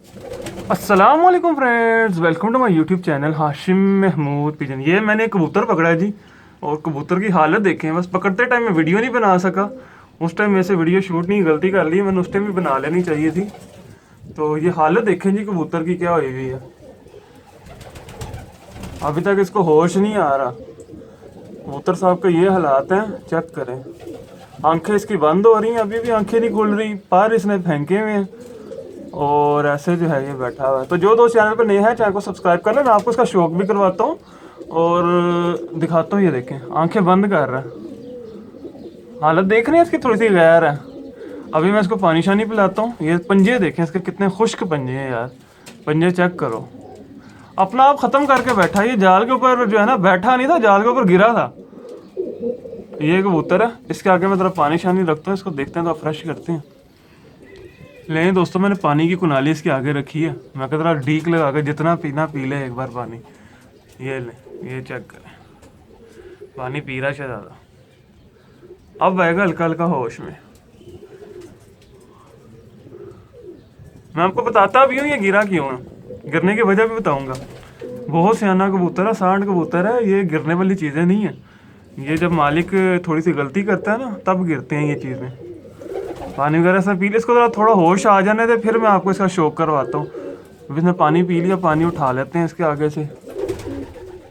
अस्सलाम वालेकुम friends, welcome to my YouTube channel Hashim Mahmood pigeon. ये मैंने एक कबूतर पकड़ा है जी, और कबूतर की हालत देखें। बस पकड़ते टाइम मैं वीडियो नहीं बना सका। उस टाइम मेरे से वीडियो शूट नहीं, गलती कर ली मैंने, उस टाइम भी बना लेनी चाहिए थी। तो ये हालत देखें जी कबूतर की क्या हुई हुई है। अभी तक इसको होश नहीं आ रहा। कबूतर साहब का ये हालात हैं, चेक करें। आंखें इसकी बंद हो रही हैं, अभी भी आंखें नहीं खुल रही, पर इसने फेंके हुए हैं और ऐसे जो है ये बैठा हुआ है। तो जो दोस्त चैनल पर नए हैं चैनल को सब्सक्राइब कर लें। मैं आपको इसका शौक भी करवाता हूँ और दिखाता हूँ। ये देखें, आंखें बंद कर रहा है। हालत देख रहे हैं इसकी, थोड़ी सी गैर है। अभी मैं इसको पानी शानी पिलाता हूँ। ये पंजे देखें इसके, कितने खुश्क पंजे हैं यार। पंजे चेक करो। अपना आप ख़त्म करके बैठा। ये जाल के ऊपर जो है ना, बैठा नहीं था, जाल के ऊपर गिरा था। ये कबूतर है, इसके आगे मैं थोड़ा पानी शानी रखता हूँ, इसको देखते हैं तो फ्रेश करते हैं। लें दोस्तों, मैंने पानी की कुनाली इसके आगे रखी है। मैं कहता रहा डीक लगा के जितना पीना पी ले एक बार पानी। ये ले, ये चेक करें, पानी पी रहा है ज़्यादा। अब आएगा हल्का हल्का होश में। मैं आपको बताता भी हूँ ये गिरा क्यों है, गिरने की वजह भी बताऊँगा। बहुत सियाना कबूतर है, सांड कबूतर है, ये गिरने वाली चीज़ें नहीं है। ये जब मालिक थोड़ी सी गलती करता है ना, तब गिरते हैं ये चीज़ें। पानी वगैरह से पी लिया, इसको थोड़ा होश आ जाने दे, फिर मैं आपको इसका शौक करवाता हूँ। अभी इसने पानी पी लिया, पानी उठा लेते हैं इसके आगे से।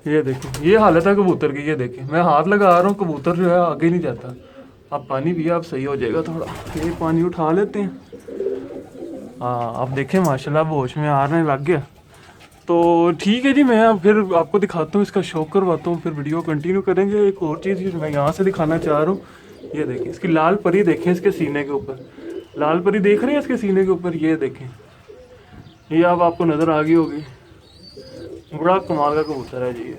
ये देखो, ये हालत है कबूतर की। ये देखिए, मैं हाथ लगा रहा हूँ, कबूतर जो है आगे नहीं जाता। अब पानी पिया, अब सही हो जाएगा थोड़ा। ये पानी उठा लेते हैं। हाँ, अब देखें माशाल्लाह अब होश में आने लग गया। तो ठीक है जी, मैं अब फिर आपको दिखाता हूँ, इसका शौक करवाता हूँ, फिर वीडियो कंटिन्यू करेंगे। एक और चीज़ मैं यहाँ से दिखाना चाह रहा हूँ। ये देखें, इसकी लाल परी देखें इसके सीने के ऊपर। लाल परी देख रहे हैं इसके सीने के ऊपर? ये देखें, ये अब आपको नज़र आ गई होगी। बड़ा कमाल का कबूतर है जी ये।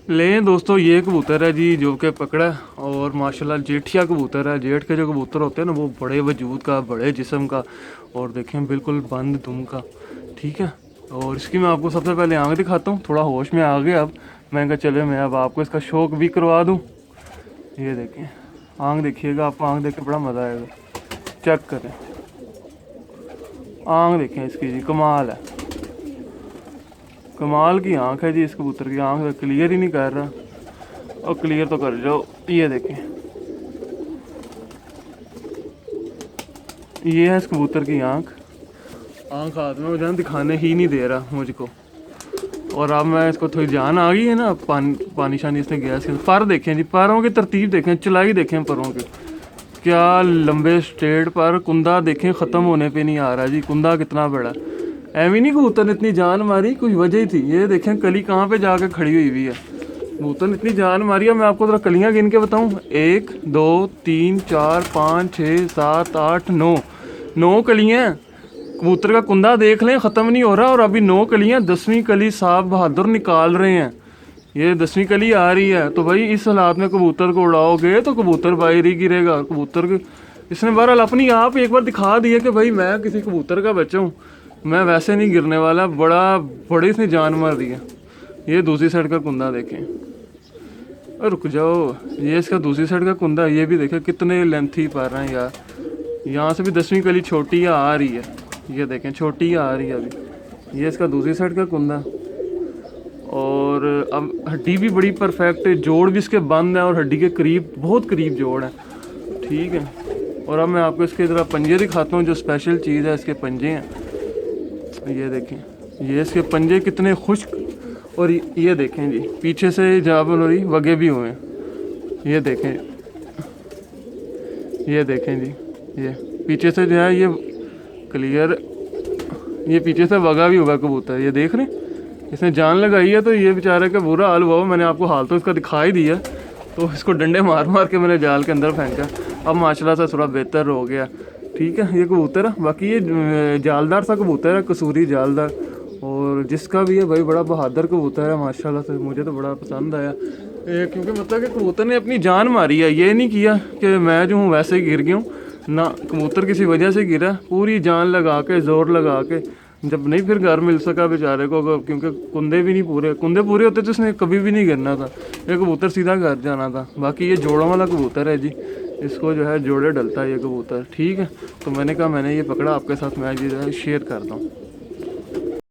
लें दोस्तों, ये कबूतर है जी जो कि पकड़ा है, और माशाल्लाह जेठिया कबूतर है। जेठ के जो कबूतर होते हैं ना, वो बड़े वजूद का, बड़े जिस्म का, और देखें बिल्कुल बंद दुम का। ठीक है, और इसकी मैं आपको सबसे पहले आँख दिखाता हूँ। थोड़ा होश में आ गया अब, मैं कहा चले मैं अब आपको इसका शौक भी करवा दूँ। ये देखें, आँख देखिएगा, आपको आँख देख के बड़ा मज़ा आएगा। चेक करें, आँख देखें इसकी जी, कमाल है। कमाल की आँख है जी इस कबूतर की। आँख तो क्लियर ही नहीं कर रहा, और क्लियर तो कर जाओ। ये देखें, ये है इस कबूतर की आँख। आँख हाथ में मुझे दिखाने ही नहीं दे रहा मुझको। और अब मैं इसको, थोड़ी जान आ गई है ना, पानी शानी इसने गया। इसके पर देखें जी, पैरों की तरतीब देखें, चलाई देखें पैरों की, क्या लंबे स्ट्रेट पर। कुंदा देखें, ख़त्म होने पे नहीं आ रहा जी। कुंदा कितना बड़ा। एवं नहीं कबूतर ने इतनी जान मारी, कोई वजह ही थी। ये देखें कली कहाँ पे जाकर खड़ी हुई हुई है। कबूतर ने इतनी जान मारी है, मैं आपको ज़रा कलियाँ गिन के बताऊँ। 1 2 3 4 5 6 7 8 9 9 कलियाँ। कबूतर का कुंदा देख लें, ख़त्म नहीं हो रहा, और अभी 9 कलियाँ। 10वीं कली साहब बहादुर निकाल रहे हैं। ये 10वीं कली आ रही है। तो भाई इस हालात में कबूतर को उड़ाओगे तो कबूतर बाहर ही गिरेगा। कबूतर के इसने बहरहाल अपनी आप एक बार दिखा दिया कि भाई मैं किसी कबूतर का बच्चा हूँ, मैं वैसे नहीं गिरने वाला। बड़ी इसने जान मार दी है। ये दूसरी साइड का कुंदा देखें, और रुक जाओ, ये इसका दूसरी साइड का कुंदा, ये भी देखें कितने लेंथी पा रहे हैं यार। यहाँ से भी 10वीं कली छोटी आ रही है। ये देखें, छोटी आ रही है अभी। ये इसका दूसरी साइड का कुंदा, और अब हड्डी भी बड़ी परफेक्ट है। जोड़ भी इसके बंद है, और हड्डी के करीब, बहुत करीब जोड़ है। ठीक है, और अब मैं आपको इसके ज़रा पंजे दिखाता हूँ। जो स्पेशल चीज़ है, इसके पंजे हैं। ये देखें, ये इसके पंजे कितने खुश्क। और ये देखें जी, पीछे से जाबल वगे भी हुए हैं। ये देखें, ये देखें जी, ये पीछे से जो है ये क्लियर, ये पीछे से वगा भी हुआ कबूतर। ये देख रहे हैं, इसने जान लगाई है। तो ये बेचारे का बुरा हाल हुआ। मैंने आपको हाल तो इसका दिखाई दिया, तो इसको डंडे मार मार के मैंने जाल के अंदर फेंका। अब माशाल्लाह से थोड़ा बेहतर हो गया। ठीक है, ये कबूतर है। बाकी ये जालदार सा कबूतर है, कसूरी जालदार, और जिसका भी है भाई बड़ा बहादुर कबूतर है माशाल्लाह से। मुझे तो बड़ा पसंद आया, क्योंकि मतलब कि कबूतर ने अपनी जान मारी है। ये नहीं किया कि मैं जो हूँ वैसे ही गिर गया हूँ ना, कबूतर किसी वजह से गिरा, पूरी जान लगा के, ज़ोर लगा के। जब नहीं फिर घर मिल सका बेचारे को, क्योंकि कुंदे भी नहीं पूरे, कुंदे पूरे होते तो इसने कभी भी नहीं गिरना था। ये कबूतर सीधा घर जाना था। बाकी ये जोड़ों वाला कबूतर है जी, इसको जो है जोड़े डलता है ये कबूतर। ठीक है, तो मैंने कहा मैंने ये पकड़ा, आपके साथ मैं ये शेयर करता हूँ।